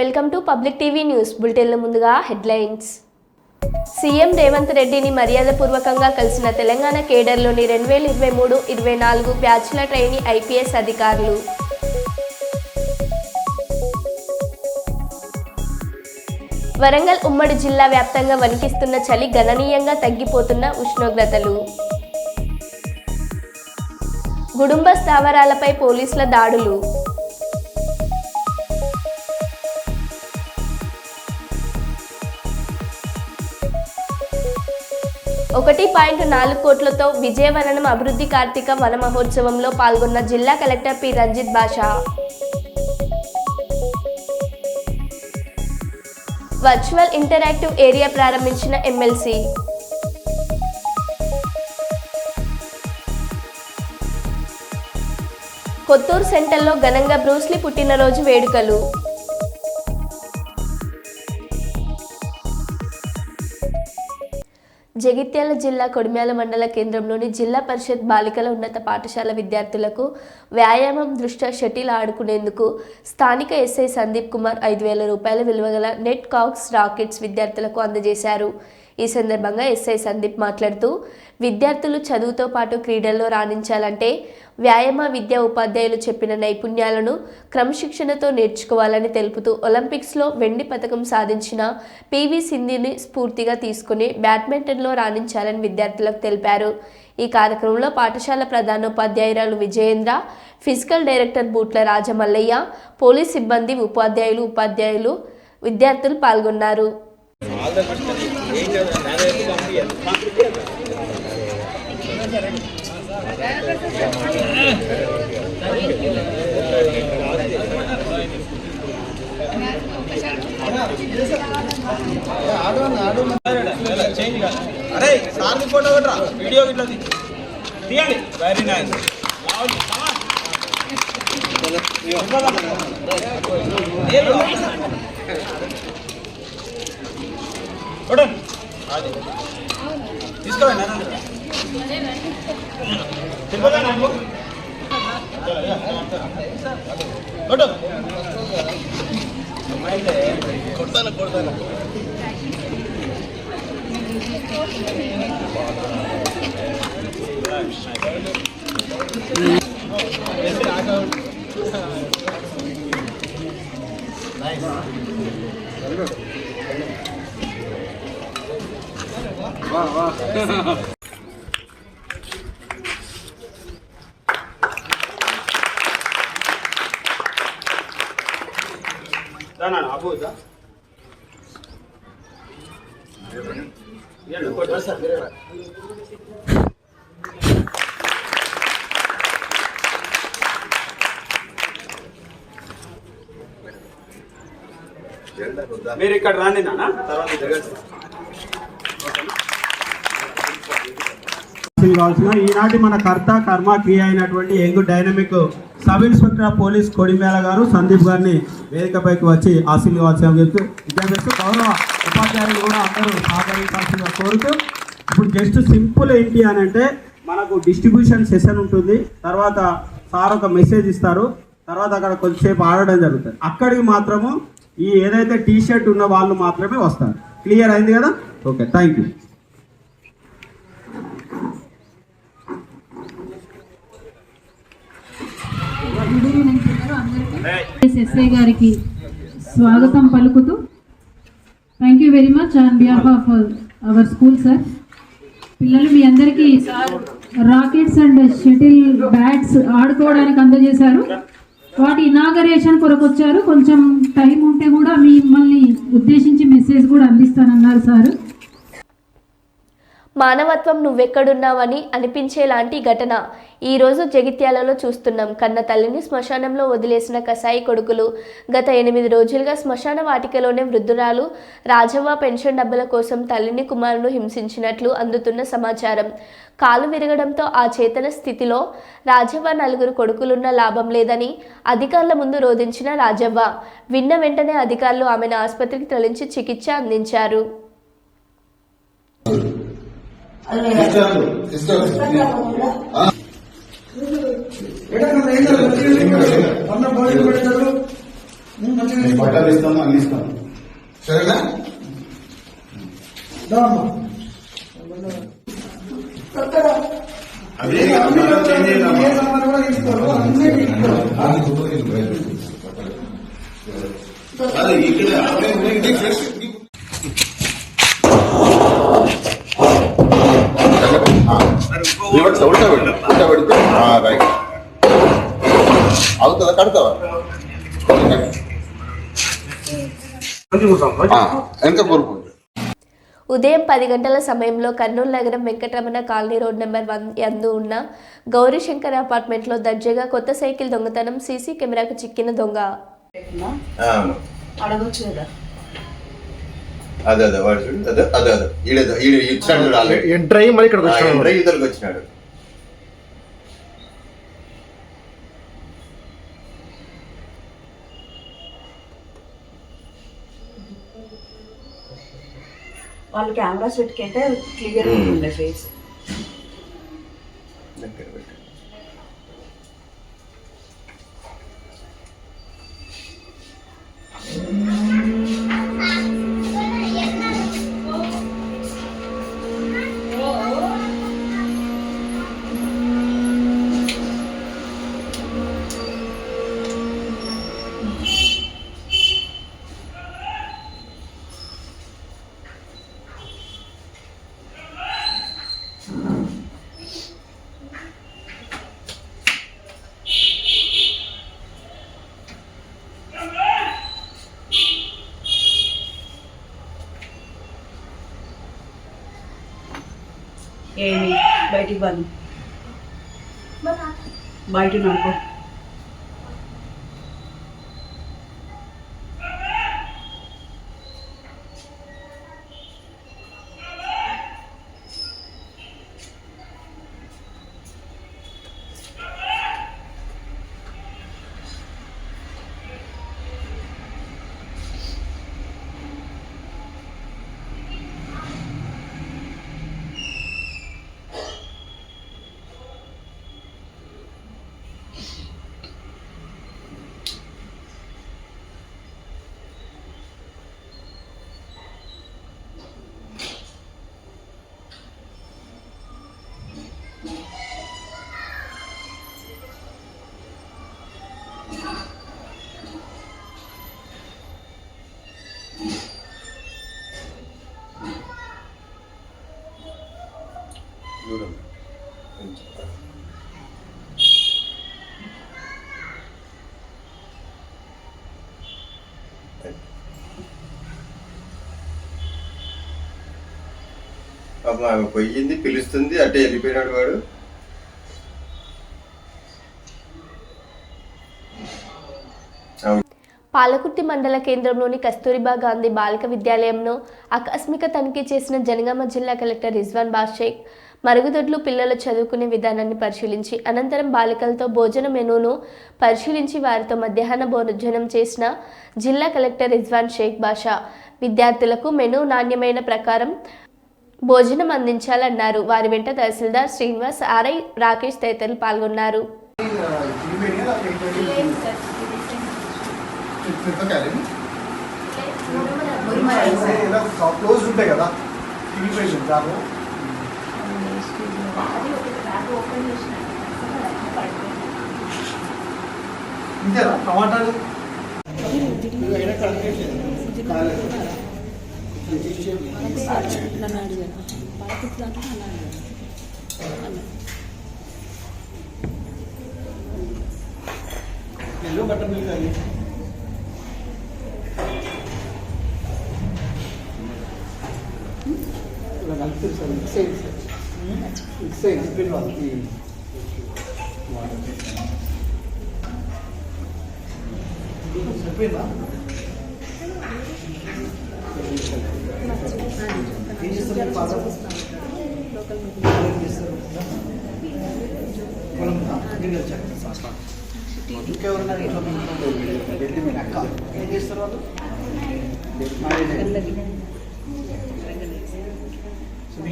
Welcome to public TV news బులెటిన్ల ముందుగా headlines. CM Revanth రెడ్డిని మర్యాదపూర్వకంగా కలిసిన తెలంగాణ కేడర్లోని 2023-24 బ్యాచ్ల ట్రైనీ ఐపీఎస్ అధికారులు. వరంగల్ ఉమ్మడి జిల్లా వ్యాప్తంగా వణికిస్తున్న చలి, గణనీయంగా తగ్గిపోతున్న ఉష్ణోగ్రతలు. గుడుంబ స్థావరాలపై పోలీసుల దాడులు. ₹1.4 కోట్లతో విజయవనం అభివృద్ధి కార్తీక వన మహోత్సవంలో పాల్గొన్న జిల్లా కలెక్టర్ పి. రంజిత్ బాషా. వర్చువల్ ఇంటరాక్టివ్ ఏరియా ప్రారంభించిన ఎమ్మెల్సీ. కొత్తూరు సెంటర్లో ఘనంగా బ్రూస్లీ పుట్టినరోజు వేడుకలు. జగిత్యాల జిల్లా కొడిమ్యాల మండల కేంద్రంలోని జిల్లా పరిషత్ బాలికల ఉన్నత పాఠశాల విద్యార్థులకు వ్యాయామం దృష్ట్యా షటిల్ ఆడుకునేందుకు స్థానిక ఎస్ఐ సందీప్ కుమార్ ₹5,000 విలువగల నెట్ కాక్స్ రాకెట్స్ విద్యార్థులకు అందజేశారు. ఈ సందర్భంగా ఎస్ఐ సందీప్ మాట్లాడుతూ, విద్యార్థులు చదువుతో పాటు క్రీడల్లో రాణించాలంటే వ్యాయామ విద్యా ఉపాధ్యాయులు చెప్పిన నైపుణ్యాలను క్రమశిక్షణతో నేర్చుకోవాలని తెలుపుతూ, ఒలింపిక్స్లో వెండి పథకం సాధించిన పివి సింధుని స్ఫూర్తిగా తీసుకుని బ్యాడ్మింటన్లో రాణించాలని విద్యార్థులకు తెలిపారు. ఈ కార్యక్రమంలో పాఠశాల ప్రధానోపాధ్యాయురాలు Vijayendra, physical director Bootla Rajamallaiah, police సిబ్బంది, ఉపాధ్యాయులు విద్యార్థులు పాల్గొన్నారు. అరే సార్ ఫోటో కొట్టరా, వీడియో ఇట్లా తీయండి. Very nice. చూడండి తీసుకోండి. కొడతాను అబోదా మీరు ఇక్కడ రాండి నాన్న, తర్వాత ఈనాటి మన కర్త కర్మ క్రియ అయినటువంటి young dynamic sub inspector of police Kodimyala గారు సందీప్ గారిని వేదికపైకి వచ్చి ఆశీర్వాదం చెప్తూ విద్యార్థులు గౌరవ ఉపాధ్యాయులు కూడా అందరూ సహకరించాల్సిందిగా కోరుతూ, ఇప్పుడు జస్ట్ సింపుల్ ఏంటి అని అంటే, మనకు డిస్ట్రిబ్యూషన్ సెషన్ ఉంటుంది, తర్వాత సార్ ఒక మెసేజ్ ఇస్తారు, తర్వాత అక్కడ కొద్దిసేపు ఆడడం జరుగుతుంది. అక్కడికి మాత్రము ఈ ఏదైతే టీ షర్ట్ ఉన్న వాళ్ళు మాత్రమే వస్తారు. క్లియర్ అయింది కదా? Okay, thank you. ఎస్ఐ గారికి స్వాగతం పలుకుతూ, thank you very much on behalf of our school sir. పిల్లలు మీ అందరికీ sir rackets and shuttle bats ఆడుకోవడానికి అందజేశారు. వాటి ఇనాగరేషన్ కొరకు వచ్చారు. కొంచెం టైం ఉంటే కూడా మిమ్మల్ని ఉద్దేశించి మెసేజ్ కూడా అందిస్తానన్నారు సార్. మానవత్వం నువ్వెక్కడున్నావని అనిపించేలాంటి ఘటన ఈరోజు జగిత్యాలలో చూస్తున్నాం. కన్న తల్లిని శ్మశానంలో వదిలేసిన కసాయి కొడుకులు. గత 8 రోజులుగా శ్మశాన వాటికలోనే వృద్ధురాలు రాజవ్వ పెన్షన్ డబ్బుల కోసం తల్లిని కుమారును హింసించినట్లు అందుతున్న సమాచారం. కాలు విరగడంతో ఆ చేతన స్థితిలో రాజవ్వ 4 కొడుకులున్న లాభం లేదని అధికారుల ముందు రోధించిన రాజవ్వ విన్న వెంటనే అధికారులు ఆమెను ఆసుపత్రికి తరలించి చికిత్స అందించారు. అన్న నేను బట్టలు ఇస్తాను, అన్ని ఇస్తాను. సరేనా? అదే ఇక్కడ ఫ్రెష్ ఉల్టా పెడుతూ రైట్ అవుతుందా? కడతావా? ఎంత కోరుకుంటు ఉదయం 10 గంటల సమయంలో కర్నూలు నగరం వెంకటరమణ కాలనీ రోడ్ నెంబర్ 1 యందు ఉన్న గౌరీశంకర్ అపార్ట్మెంట్లో దర్జాగా కొత్త సైకిల్ దొంగతనం, సీసీ కెమెరాకు చిక్కిన దొంగ. అడగొచ్చు కదా. అదే వాడు చూడు, అదే అదే అదే ఇచ్చినాడు ఆల్రెడీ. ఎంటర్ అయ్యి మరి ఇక్కడ ఇద్దరికి వచ్చినాడు. వాళ్ళు కెమెరాస్ పెట్టుకుంటే క్లియర్ ఉంటుండే ఫేస్. ఏమి బయటికి పని బయట నాకు ఆమె పోయింది, పిలుస్తుంది, అట్టే వెళ్ళిపోయినాడు వాడు. పాలకుర్తి మండల కేంద్రంలోని కస్తూరిబా గాంధీ బాలిక విద్యాలయంలో ఆకస్మిక తనిఖీ చేసిన జనగామ జిల్లా కలెక్టర్ రిజ్వాన్ బాషేక్ మరుగుదొడ్లు పిల్లలు చదువుకునే విధానాన్ని పరిశీలించి అనంతరం బాలికలతో భోజన మెనూను పరిశీలించి వారితో మధ్యాహ్న భోజనం చేసిన జిల్లా కలెక్టర్ రిజ్వాన్ షేక్ బాషా విద్యార్థులకు మెనూ నాణ్యమైన ప్రకారం భోజనం అందించాలన్నారు. వారి వెంట తహసీల్దార్ శ్రీనివాస్, ఆర్ఐ రాకేష్ తదితరులు పాల్గొన్నారు.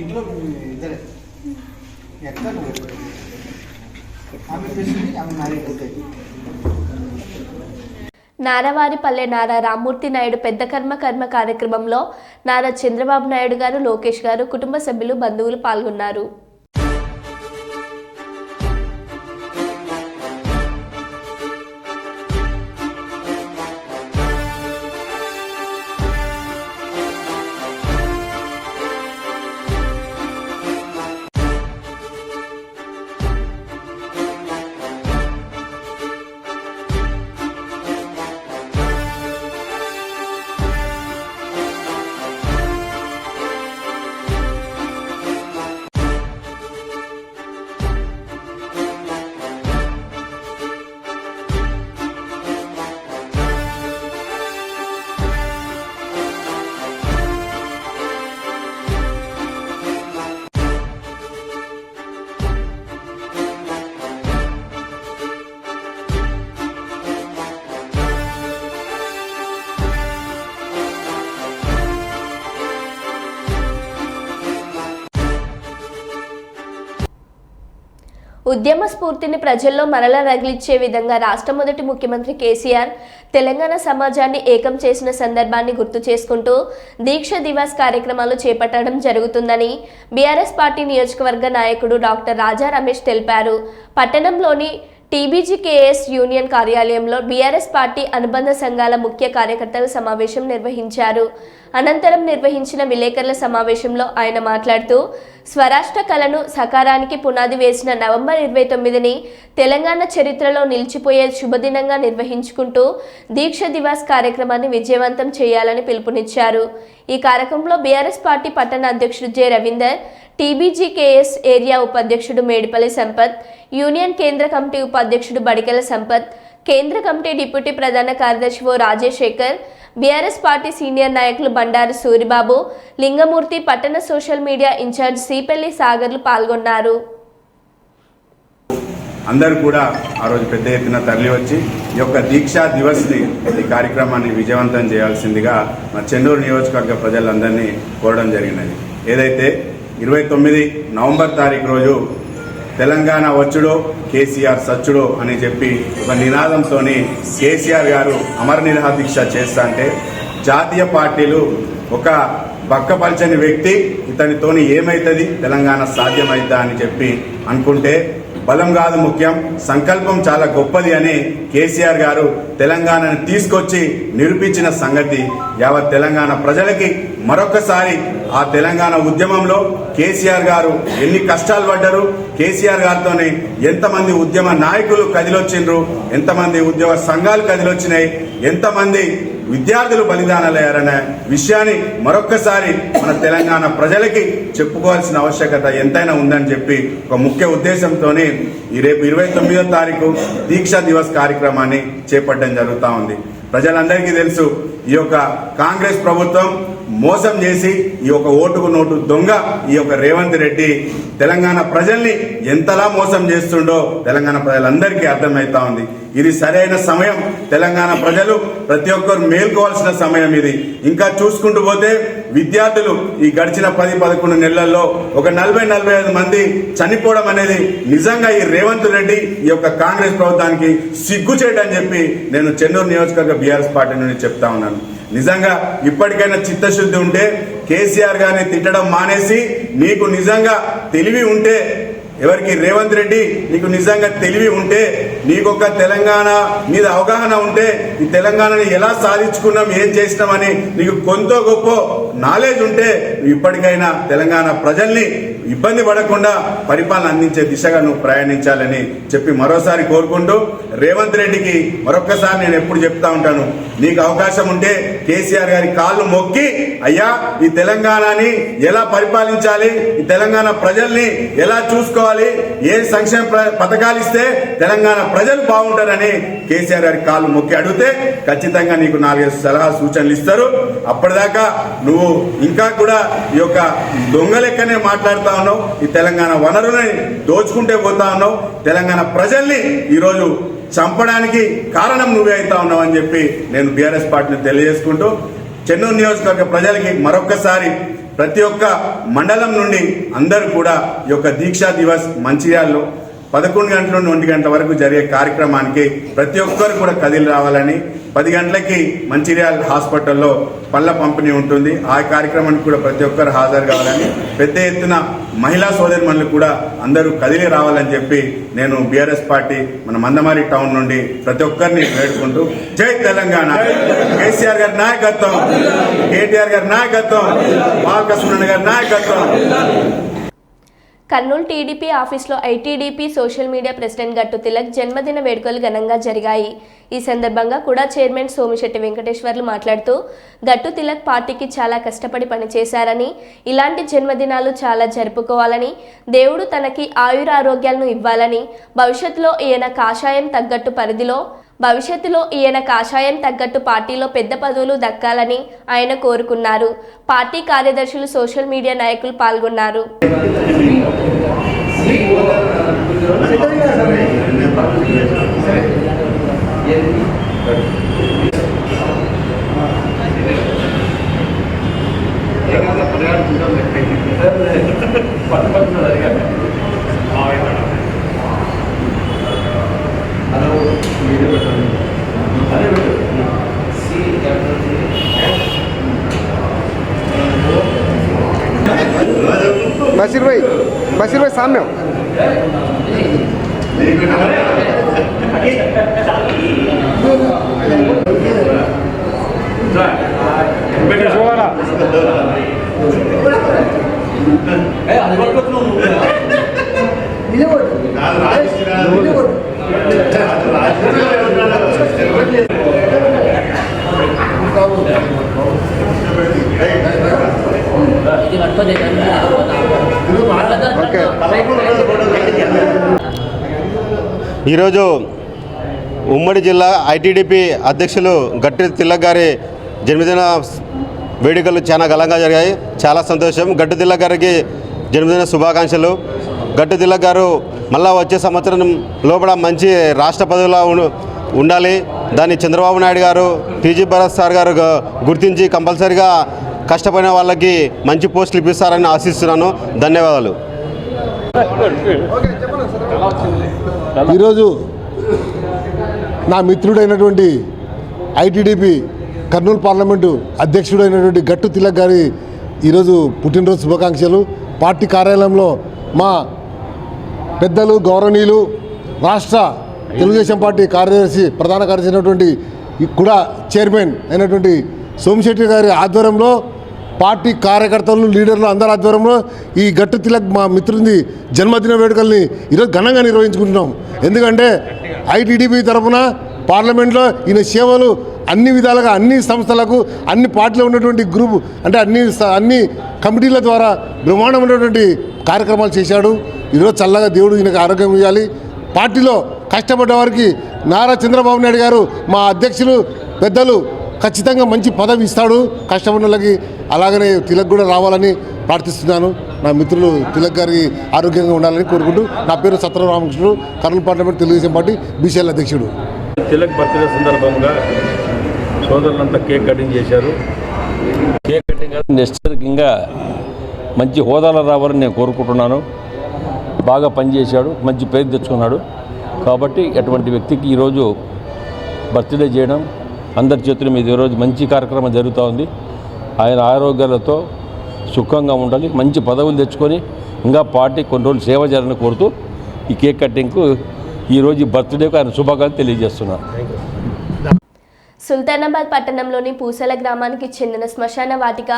ఇంట్లో ఇద్దరే ఎక్కడ ఆమె చేసింది ఆమె మ్యారేజ్ అవుతాయి. నారావారిపల్లె నారా రామ్మూర్తి నాయుడు పెద్ద కర్మ కార్యక్రమంలో నారా చంద్రబాబు నాయుడు గారు, లోకేష్ గారు, కుటుంబ సభ్యులు, బంధువులు పాల్గొన్నారు. ఉద్యమ స్ఫూర్తిని ప్రజల్లో మరలా రగిలించే విధంగా రాష్ట్ర మొదటి ముఖ్యమంత్రి కేసీఆర్ తెలంగాణ సమాజాన్ని ఏకం చేసిన సందర్భాన్ని గుర్తు చేసుకుంటూ దీక్ష దివాస్ కార్యక్రమాలు చేపట్టడం జరుగుతుందని బీఆర్ఎస్ పార్టీ నియోజకవర్గ నాయకుడు డాక్టర్ రాజా రమేష్ తెలిపారు. పట్టణంలోని టీబీజీకేఎస్ యూనియన్ కార్యాలయంలో బీఆర్ఎస్ పార్టీ అనుబంధ సంఘాల ముఖ్య కార్యకర్తల సమావేశం నిర్వహించారు. అనంతరం నిర్వహించిన విలేకరుల సమావేశంలో ఆయన మాట్లాడుతూ స్వరాష్ట్ర కళను సకారానికి పునాది వేసిన నవంబర్ 29ని తెలంగాణ చరిత్రలో నిలిచిపోయే శుభదినంగా నిర్వహించుకుంటూ దీక్ష దివాస్ కార్యక్రమాన్ని విజయవంతం చేయాలని పిలుపునిచ్చారు. ఈ కార్యక్రమంలో బీఆర్ఎస్ పార్టీ పట్టణ అధ్యక్షుడు జె రవీందర్, టీబీజీకేఎస్ ఏరియా ఉపాధ్యక్షుడు మేడిపల్లి సంపత్, యూనియన్ కేంద్ర కమిటీ ఉపాధ్యక్షుడు బడికెల సంపత్, కేంద్ర కమిటీ డిప్యూటీ ప్రధాన కార్యదర్శి ఓ రాజశేఖర్, బీఆర్ఎస్ పార్టీ సీనియర్ నాయకులు బండారు సూరిబాబు, లింగమూర్తి, పట్టణ సోషల్ మీడియా ఇన్ఛార్జ్ సిపెల్లి సాగర్లు పాల్గొన్నారు. అందరూ కూడా ఆ రోజు పెద్ద ఎత్తున తరలి వచ్చి ఈ యొక్క దీక్షా దివస్ని ఈ కార్యక్రమాన్ని విజయవంతం చేయాల్సిందిగా మా చెన్నూరు నియోజకవర్గ ప్రజలందరినీ కోరడం జరిగినది. ఏదైతే 29 నవంబర్ తారీఖు రోజు తెలంగాణ వచ్చుడో కేసీఆర్ సచ్చుడో అని చెప్పి ఒక నినాదంతో కేసీఆర్ గారు అమర నిరాహార దీక్ష చేస్తా అంటే జాతీయ పార్టీలు ఒక బక్కపల్చని వ్యక్తి ఇతనితోని ఏమైతుంది, తెలంగాణ సాధ్యమైద్దా అని చెప్పి అనుకుంటే బలం కాదు ముఖ్యం, సంకల్పం చాలా గొప్పది అని కేసీఆర్ గారు తెలంగాణను తీసుకొచ్చి నిరూపించిన సంగతి యావత్ తెలంగాణ ప్రజలకి మరొకసారి ఆ తెలంగాణ ఉద్యమంలో కేసీఆర్ గారు ఎన్ని కష్టాలు పడ్డారు, కేసీఆర్ గారితోనే ఎంతమంది ఉద్యమ నాయకులు కదిలొచ్చిండ్రు, ఎంతమంది ఉద్యోగ సంఘాలు కదిలొచ్చినాయి, ఎంతమంది విద్యార్థులు బలిదానాలయ్యారనే విషయాన్ని మరొక్కసారి మన తెలంగాణ ప్రజలకి చెప్పుకోవాల్సిన ఆవశ్యకత ఎంతైనా ఉందని చెప్పి ఒక ముఖ్య ఉద్దేశంతోనే ఈ రేపు 29వ తారీఖు దీక్షా దివస్ కార్యక్రమాన్ని చేపట్టడం జరుగుతూ ఉంది. ప్రజలందరికీ తెలుసు, ఈ యొక్క కాంగ్రెస్ ప్రభుత్వం మోసం చేసి ఈ యొక్క ఓటుకు నోటు దొంగ ఈ యొక్క రేవంత్ రెడ్డి తెలంగాణ ప్రజల్ని ఎంతలా మోసం చేస్తుండో తెలంగాణ ప్రజలందరికీ అర్థమవుతా ఉంది. ఇది సరైన సమయం, తెలంగాణ ప్రజలు ప్రతి ఒక్కరు మేల్కోవాల్సిన సమయం ఇది. ఇంకా చూసుకుంటూ పోతే విద్యార్థులు ఈ గడిచిన 10-11 నెలల్లో ఒక 40-45 మంది చనిపోవడం అనేది నిజంగా ఈ రేవంత్ రెడ్డి ఈ యొక్క కాంగ్రెస్ ప్రభుత్వానికి సిగ్గుచేటని చెప్పి నేను చెన్నూరు నియోజకవర్గ బీఆర్ఎస్ పార్టీ నుండి చెప్తా ఉన్నాను. నిజంగా ఇప్పటికైనా చిత్తశుద్ధి ఉంటే కేసీఆర్ గారిని తిట్టడం మానేసి, నీకు నిజంగా తెలివి ఉంటే, ఎవరికి రేవంత్ రెడ్డి నీకు నిజంగా తెలివి ఉంటే, నీకొక తెలంగాణ మీద అవగాహన ఉంటే, ఈ తెలంగాణని ఎలా సాధించుకున్నాం, ఏం చేసినామని నీకు కొంత గొప్ప నాలెడ్జ్ ఉంటే ఇప్పటికైనా తెలంగాణ ప్రజల్ని ఇబ్బంది పడకుండా పరిపాలన అందించే దిశగా నువ్వు ప్రయాణించాలని చెప్పి మరోసారి కోరుకుంటూ, రేవంత్ రెడ్డికి మరొక్కసారి నేను ఎప్పుడు చెప్తా ఉంటాను, నీకు అవకాశం ఉంటే కేసీఆర్ గారి కాళ్ళు మొక్కి, అయ్యా ఈ తెలంగాణని ఎలా పరిపాలించాలి, ఈ తెలంగాణ ప్రజల్ని ఎలా చూసుకోవాలి, ఏ సంక్షేమ పథకాలు ఇస్తే తెలంగాణ ప్రజలు బాగుంటారని కేసీఆర్ గారి కాళ్ళు మొక్కి అడిగితే ఖచ్చితంగా నీకు 4 సలహా సూచనలు ఇస్తారు. అప్పటిదాకా నువ్వు ఇంకా కూడా ఈ యొక్క దొంగలెక్కనే మాట్లాడుతా ఉన్నావు, ఈ తెలంగాణ వనరులని దోచుకుంటే పోతా ఉన్నావు, తెలంగాణ ప్రజల్ని ఈరోజు చంపడానికి కారణం నువ్వే అవుతా ఉన్నావు అని చెప్పి నేను బీఆర్ఎస్ పార్టీని తెలియజేసుకుంటూ, చెన్నూరు నియోజకవర్గ ప్రజలకి మరొక్కసారి ప్రతి ఒక్క మండలం నుండి అందరూ కూడా ఈ యొక్క దీక్షా దివస్ మంచిర్యాలలో 11 గంటల నుండి 1 గంట వరకు జరిగే కార్యక్రమానికి ప్రతి ఒక్కరు కూడా కదిలి రావాలని, 10 గంటలకి మంచిర్యాల హాస్పిటల్లో పళ్ళ పంపిణీ ఉంటుంది. ఆ కార్యక్రమానికి కూడా ప్రతి ఒక్కరు హాజరు కావాలని, పెద్ద ఎత్తున మహిళా సోదరిమణులు కూడా అందరూ కదిలి రావాలని చెప్పి నేను బీఆర్ఎస్ పార్టీ మన మందమారి టౌన్ నుండి ప్రతి ఒక్కరిని వేడుకుంటూ, జై తెలంగాణ, కేసీఆర్ గారి నాయకత్వం, కేటీఆర్ గారి నాయకత్వం, బాలకృష్ణ గారి నాయకత్వం. కర్నూలు టీడీపీ ఆఫీస్లో ఐటీడీపీ సోషల్ మీడియా ప్రెసిడెంట్ గట్టు తిలక్ జన్మదిన వేడుకలు ఘనంగా జరిగాయి. ఈ సందర్భంగా కూడా చైర్మన్ సోమిశెట్టి వెంకటేశ్వర్లు మాట్లాడుతూ, గట్టు తిలక్ పార్టీకి చాలా కష్టపడి పనిచేశారని, ఇలాంటి జన్మదినాలు చాలా జరుపుకోవాలని, దేవుడు తనకి ఆయురారోగ్యాలను ఇవ్వాలని, భవిష్యత్తులో ఈయన కాషాయం తగ్గట్టు పార్టీలో పెద్ద పదవులు దక్కాలని ఆయన కోరుకున్నారు. పార్టీ కార్యదర్శులు, సోషల్ మీడియా నాయకులు పాల్గొన్నారు. बशीर भाई सामने हो। ఈరోజు ఉమ్మడి జిల్లా ఐటీడీపీ అధ్యక్షులు గట్టి తిలక్ గారి జన్మదిన వేడుకలు చాలా ఘనంగా జరిగాయి. చాలా సంతోషం. గట్టి తిలక్ గారికి జన్మదిన శుభాకాంక్షలు. గట్టి తిలక్ గారు మళ్ళా వచ్చే సంవత్సరం లోపల మంచి రాష్ట్ర పదవిలో ఉండాలి. దాన్ని చంద్రబాబు నాయుడు గారు, టీజీ భరత్ సార్ గారు గుర్తించి కంపల్సరీగా కష్టపడిన వాళ్ళకి మంచి పోస్టులు ఇప్పిస్తారని ఆశిస్తున్నాను. ధన్యవాదాలు. ఈరోజు నా మిత్రుడైనటువంటి ఐటీడీపీ కర్నూలు పార్లమెంటు అధ్యక్షుడైనటువంటి గట్టు తిలక్ గారి ఈరోజు పుట్టినరోజు శుభాకాంక్షలు. పార్టీ కార్యాలయంలో మా పెద్దలు, గౌరవనీయులు, రాష్ట్ర తెలుగుదేశం పార్టీ కార్యదర్శి, ప్రధాన కార్యదర్శి అయినటువంటి కూడా చైర్మన్ అయినటువంటి సోమిశెట్టి గారి ఆధ్వర్యంలో, పార్టీ కార్యకర్తలు, లీడర్లు అందరి ఆధ్వర్యంలో ఈ గట్టు తిలక్ మా మిత్రుని జన్మదిన వేడుకల్ని ఈరోజు ఘనంగా నిర్వహించుకుంటున్నాం. ఎందుకంటే ఐటీడీపీ తరఫున పార్లమెంట్లో ఈయన సేవలు అన్ని విధాలుగా అన్ని సంస్థలకు, అన్ని పార్టీలో ఉన్నటువంటి గ్రూప్ అంటే అన్ని కమిటీల ద్వారా బ్రహ్మాండమైనటువంటి కార్యక్రమాలు చేశాడు. ఈరోజు చల్లగా దేవుడు ఈయనకు ఆరోగ్యం ఇవ్వాలి. పార్టీలో కష్టపడ్డ వారికి నారా చంద్రబాబు నాయుడు గారు, మా అధ్యక్షులు పెద్దలు ఖచ్చితంగా మంచి పదవి ఇస్తాడు కష్టపడిన వాళ్ళకి. అలాగనే తిలక్ కూడా రావాలని ప్రార్థిస్తున్నాను. నా మిత్రులు తిలక్ గారికి ఆరోగ్యంగా ఉండాలని కోరుకుంటూ, నా పేరు Satra Ramakrishnudu, Kurnool parliament Telugu Desam party BCL అధ్యక్షుడు. తిలక్ బర్త్డే సందర్భంగా సోదరులంతా కేక్ కటింగ్ చేశారు. కేక్ కటింగ్ నెక్స్ట్ ఇంకా మంచి హోదాలో రావాలని నేను కోరుకుంటున్నాను. బాగా పనిచేశాడు, మంచి పేరు తెచ్చుకున్నాడు. కాబట్టి అటువంటి వ్యక్తికి ఈరోజు బర్త్డే చేయడం అందరి చేతుల మీద ఈరోజు మంచి కార్యక్రమం జరుగుతూ ఉంది. ఆయన ఆరోగ్యాలతో సుఖంగా ఉండాలి, మంచి పదవులు తెచ్చుకొని ఇంకా పార్టీ కొన్ని రోజులు సేవ చేయాలని కోరుతూ ఈ కేక్ కటింగ్కు ఈరోజు బర్త్డేకు ఆయన శుభాకాంక్షలు తెలియజేస్తున్నాను. సుల్తానాబాద్ పట్టణంలోని పూసల గ్రామానికి చెందిన శ్మశాన వాటిక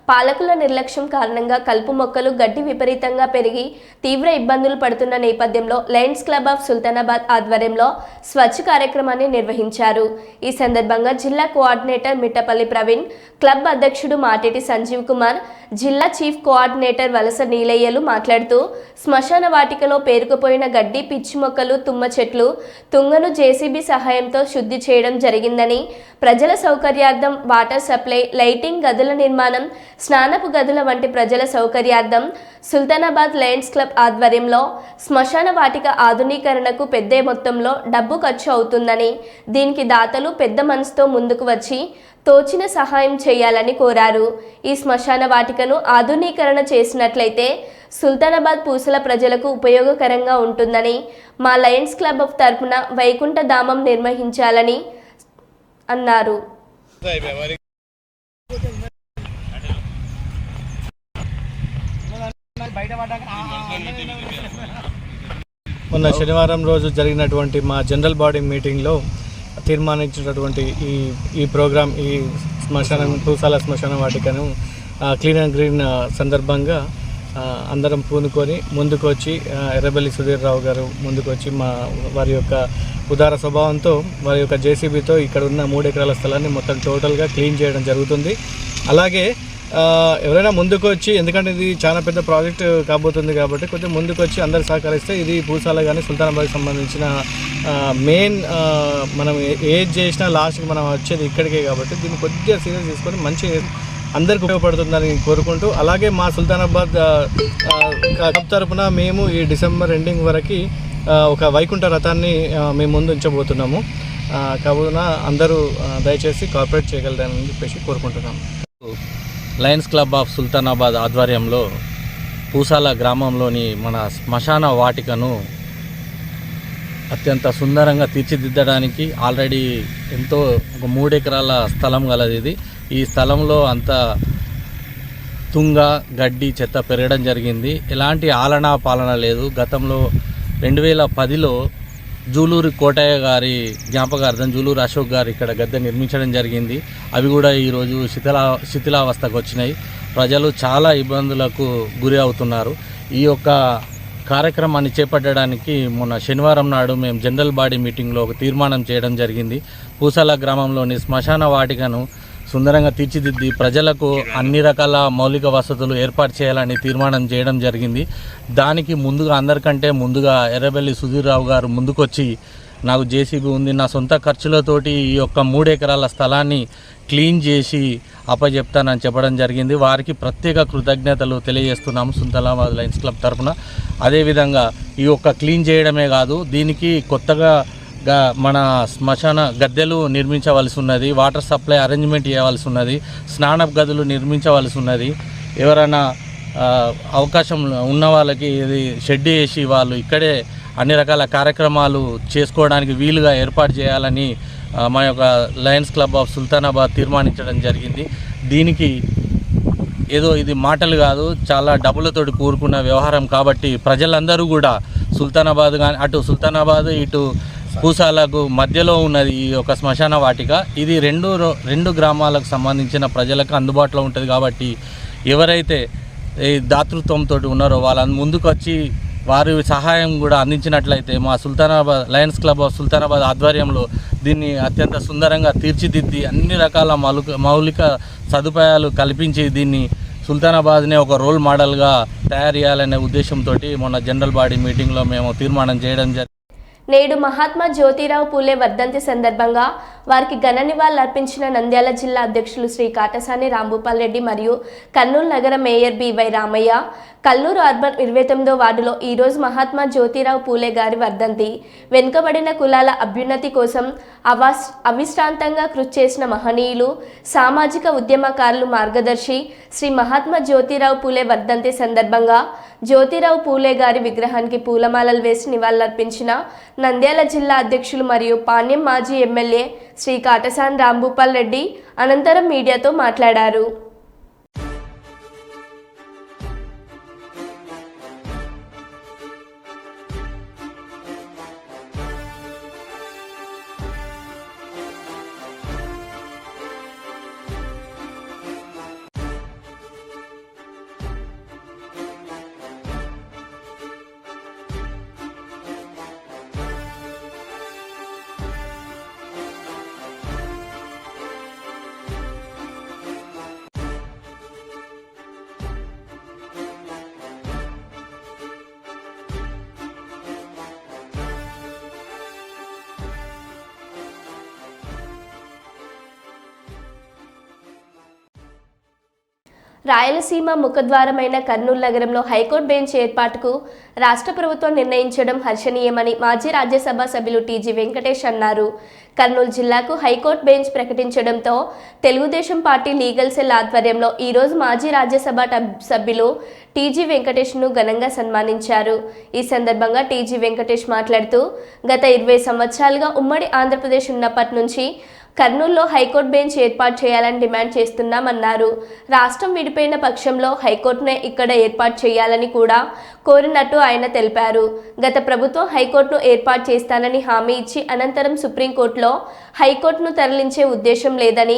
పాలకుల నిర్లక్ష్యం కారణంగా కలుపు మొక్కలు, గడ్డి విపరీతంగా పెరిగి తీవ్ర ఇబ్బందులు పడుతున్న నేపథ్యంలో లయన్స్ క్లబ్ ఆఫ్ సుల్తానాబాద్ ఆధ్వర్యంలో స్వచ్ఛ కార్యక్రమాన్ని నిర్వహించారు. ఈ సందర్భంగా జిల్లా కోఆర్డినేటర్ మిట్టపల్లి ప్రవీణ్, క్లబ్ అధ్యక్షుడు మాటేటి సంజీవ్ కుమార్, జిల్లా చీఫ్ కోఆర్డినేటర్ వలస నీలయ్యలు మాట్లాడుతూ, శ్మశాన వాటికలో పేరుకుపోయిన గడ్డి, పిచ్చి మొక్కలు, తుమ్మ చెట్లు, తుంగను జేసీబీ సహాయంతో శుద్ధి చేయడం జరిగిందని, ప్రజల సౌకర్యార్థం వాటర్ సప్లై, లైటింగ్, గదుల నిర్మాణం, స్నానపు గదుల వంటి ప్రజల సౌకర్యార్థం సుల్తానాబాద్ లయన్స్ క్లబ్ ఆధ్వర్యంలో శ్మశాన వాటిక ఆధునీకరణకు పెద్ద మొత్తంలో డబ్బు ఖర్చు అవుతుందని, దీనికి దాతలు పెద్ద మనసుతో ముందుకు వచ్చి తోచిన సహాయం చేయాలని కోరారు. ఈ శ్మశాన వాటికను ఆధునీకరణ చేసినట్లయితే సుల్తానాబాద్ పూసల ప్రజలకు ఉపయోగకరంగా ఉంటుందని మా లయన్స్ క్లబ్ ఆఫ్ తరపున వైకుంఠ ధామం నిర్వహించాలని అన్నారు. మొన్న శనివారం రోజు జరిగినటువంటి మా జనరల్ బాడీ మీటింగ్లో తీర్మానించినటువంటి ఈ ప్రోగ్రాం, ఈ పూసాల శ్మశాన వాటికను క్లీన్ అండ్ గ్రీన్ సందర్భంగా అందరం పూనుకొని ముందుకు వచ్చి ఎర్రబెల్లి సుధీర్ రావు గారు ముందుకు వచ్చి వారి యొక్క ఉదార స్వభావంతో వారి యొక్క జేసీబీతో ఇక్కడ ఉన్న 3 ఎకరాల స్థలాన్ని మొత్తం టోటల్గా క్లీన్ చేయడం జరుగుతుంది. అలాగే ఎవరైనా ముందుకు వచ్చి, ఎందుకంటే ఇది చాలా పెద్ద ప్రాజెక్ట్ కాబోతుంది కాబట్టి కొంచెం ముందుకు వచ్చి అందరు సహకరిస్తే ఇది పూసాల కానీ సుల్తానాబాద్కి సంబంధించిన మెయిన్ మనం ఏది చేసినా లాస్ట్కి మనం వచ్చేది ఇక్కడికే కాబట్టి దీన్ని కొద్దిగా సీరియస్ తీసుకొని మంచి అందరికి ఉపయోగపడుతుందని కోరుకుంటూ, అలాగే మా సుల్తానాబాద్ క్లబ్ తరపున మేము ఈ డిసెంబర్ ఎండింగ్ వరకు ఒక వైకుంఠ రథాన్ని మేము ముందు ఉంచబోతున్నాము. కావున అందరూ దయచేసి కోఆపరేట్ చేయగలరని చెప్పేసి కోరుకుంటున్నాము. లయన్స్ క్లబ్ ఆఫ్ సుల్తానాబాద్ ఆధ్వర్యంలో పూసాల గ్రామంలోని మన శ్మశాన వాటికను అత్యంత సుందరంగా తీర్చిదిద్దడానికి ఆల్రెడీ ఎంతో ఒక 3 ఎకరాల స్థలం గలది. ఇది ఈ స్థలంలో అంత తుంగ గడ్డి చెత్త పెరగడం జరిగింది. ఎలాంటి ఆలనా పాలన లేదు. గతంలో 2010లో జూలూరు కోటయ్య గారి జ్ఞాపకార్థం జూలూరు అశోక్ గారు ఇక్కడ గద్దె నిర్మించడం జరిగింది. అవి కూడా ఈరోజు శిథిలావస్థకు వచ్చినాయి. ప్రజలు చాలా ఇబ్బందులకు గురి అవుతున్నారు. ఈ యొక్క కార్యక్రమాన్ని చేపట్టడానికి మొన్న శనివారం నాడు మేము జనరల్ బాడీ మీటింగ్లో ఒక తీర్మానం చేయడం జరిగింది. పూసాల గ్రామంలోని శ్మశాన వాటికను సుందరంగా తీర్చిదిద్ది ప్రజలకు అన్ని రకాల మౌలిక వసతులు ఏర్పాటు చేయాలని తీర్మానం చేయడం జరిగింది. దానికి ముందుగా అందరికంటే ముందుగా ఎర్రబెల్లి సుధీర్ రావు గారు ముందుకొచ్చి నాకు జేసీబీ ఉంది, నా సొంత ఖర్చులతోటి ఈ యొక్క 3 ఎకరాల స్థలాన్ని క్లీన్ చేసి అప్పచెప్తానని చెప్పడం జరిగింది. వారికి ప్రత్యేక కృతజ్ఞతలు తెలియజేస్తున్నాము సుల్తానాబాద్ లయన్స్ క్లబ్ తరఫున. అదేవిధంగా ఈ యొక్క క్లీన్ చేయడమే కాదు, దీనికి కొత్తగా మన శ్మశాన గద్దెలు నిర్మించవలసి ఉన్నది, వాటర్ సప్లై అరేంజ్మెంట్ చేయవలసి ఉన్నది, స్నాన గదులు నిర్మించవలసి ఉన్నది. ఎవరైనా అవకాశం ఉన్న వాళ్ళకి ఇది షెడ్ వేసి వాళ్ళు ఇక్కడే అన్ని రకాల కార్యక్రమాలు చేసుకోవడానికి వీలుగా ఏర్పాటు చేయాలని మా యొక్క లయన్స్ క్లబ్ ఆఫ్ సుల్తానాబాద్ తీర్మానించడం జరిగింది. దీనికి ఏదో ఇది మాటలు కాదు, చాలా డబ్బులతోటి కూరుకున్న వ్యవహారం కాబట్టి ప్రజలందరూ కూడా సుల్తానాబాద్ కానీ అటు సుల్తానాబాద్ ఇటు పూసాలకు మధ్యలో ఉన్నది ఈ యొక్క శ్మశాన వాటిక. ఇది రెండు గ్రామాలకు సంబంధించిన ప్రజలకు అందుబాటులో ఉంటుంది కాబట్టి ఎవరైతే ఈ దాతృత్వంతో ఉన్నారో వాళ్ళ ముందుకు వచ్చి వారి సహాయం కూడా అందించినట్లయితే మా Sultanabad Lions club of Sultanabad ఆధ్వర్యంలో దీన్ని అత్యంత సుందరంగా తీర్చిదిద్ది అన్ని రకాల మౌలిక సదుపాయాలు కల్పించి దీన్ని సుల్తానాబాద్నే ఒక రోల్ మోడల్గా తయారు చేయాలనే ఉద్దేశంతో మొన్న జనరల్ బాడీ మీటింగ్లో మేము తీర్మానం చేయడం జరిగింది. నేడు మహాత్మా జ్యోతిరావు పూలే వర్ధంతి సందర్భంగా వారికి ఘన నివాళులర్పించిన నంద్యాల జిల్లా అధ్యక్షులు శ్రీ కాటసాని రాంభూపాల్ రెడ్డి మరియు కర్నూలు నగర mayor B Y Ramaiah. Kalluru urban 29వ వార్డులో ఈరోజు మహాత్మా జ్యోతిరావు పూలే గారి వర్ధంతి. వెనుకబడిన కులాల అభ్యున్నతి కోసం అవిశ్రాంతంగా కృషి చేసిన మహనీయులు, సామాజిక ఉద్యమకారులు, మార్గదర్శి శ్రీ మహాత్మా జ్యోతిరావు పూలే వర్ధంతి సందర్భంగా జ్యోతిరావు పూలే గారి విగ్రహానికి పూలమాలలు వేసి నివాళులర్పించిన నంద్యాల జిల్లా అధ్యక్షులు మరియు పాణ్యం మాజీ ఎమ్మెల్యే శ్రీ కాటసాని రాంభూపాల్ రెడ్డి అనంతరం మీడియాతో మాట్లాడారు. రాయలసీమ ముఖద్వారమైన కర్నూలు నగరంలో హైకోర్టు బెంచ్ ఏర్పాటుకు రాష్ట్ర ప్రభుత్వం నిర్ణయించడం హర్షణీయమని మాజీ రాజ్యసభ సభ్యులు టీజీ వెంకటేష్ అన్నారు. కర్నూలు జిల్లాకు హైకోర్టు బెంచ్ ప్రకటించడంతో తెలుగుదేశం పార్టీ లీగల్ సెల్ ఆధ్వర్యంలో ఈరోజు మాజీ రాజ్యసభ సభ్యులు టీజీ వెంకటేష్ను ఘనంగా సన్మానించారు. ఈ సందర్భంగా టీజీ వెంకటేష్ మాట్లాడుతూ గత 20 సంవత్సరాలుగా ఉమ్మడి ఆంధ్రప్రదేశ్ ఉన్నప్పటి నుంచి కర్నూలులో హైకోర్టు బెంచ్ ఏర్పాటు చేయాలని డిమాండ్ చేస్తున్నామన్నారు. రాష్ట్రం విడిపోయిన పక్షంలో హైకోర్టునే ఇక్కడ ఏర్పాటు చేయాలని కూడా కోరినట్టు ఆయన తెలిపారు. గత ప్రభుత్వం హైకోర్టును ఏర్పాటు చేస్తానని హామీ ఇచ్చి అనంతరం సుప్రీంకోర్టులో హైకోర్టును తరలించే ఉద్దేశం లేదని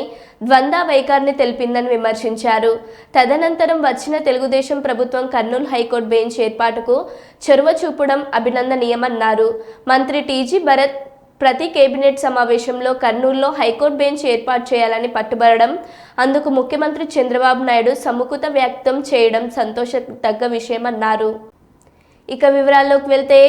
ద్వంద్వ వైఖరిని తెలిపిందని విమర్శించారు. తదనంతరం వచ్చిన తెలుగుదేశం ప్రభుత్వం కర్నూలు హైకోర్టు బెంచ్ ఏర్పాటుకు చొరవ చూపడం అభినందనీయమన్నారు. మంత్రి టీజీ భరత్ ప్రతి కేబినెట్ సమావేశంలో కర్నూలులో హైకోర్టు బెంచ్ ఏర్పాటు చేయాలని పట్టుబడడం, అందుకు ముఖ్యమంత్రి చంద్రబాబు నాయుడు సముఖత వ్యక్తం చేయడం సంతోషదగ్గ విషయమన్నారు. ఇక వివరాల్లోకి వెళ్తే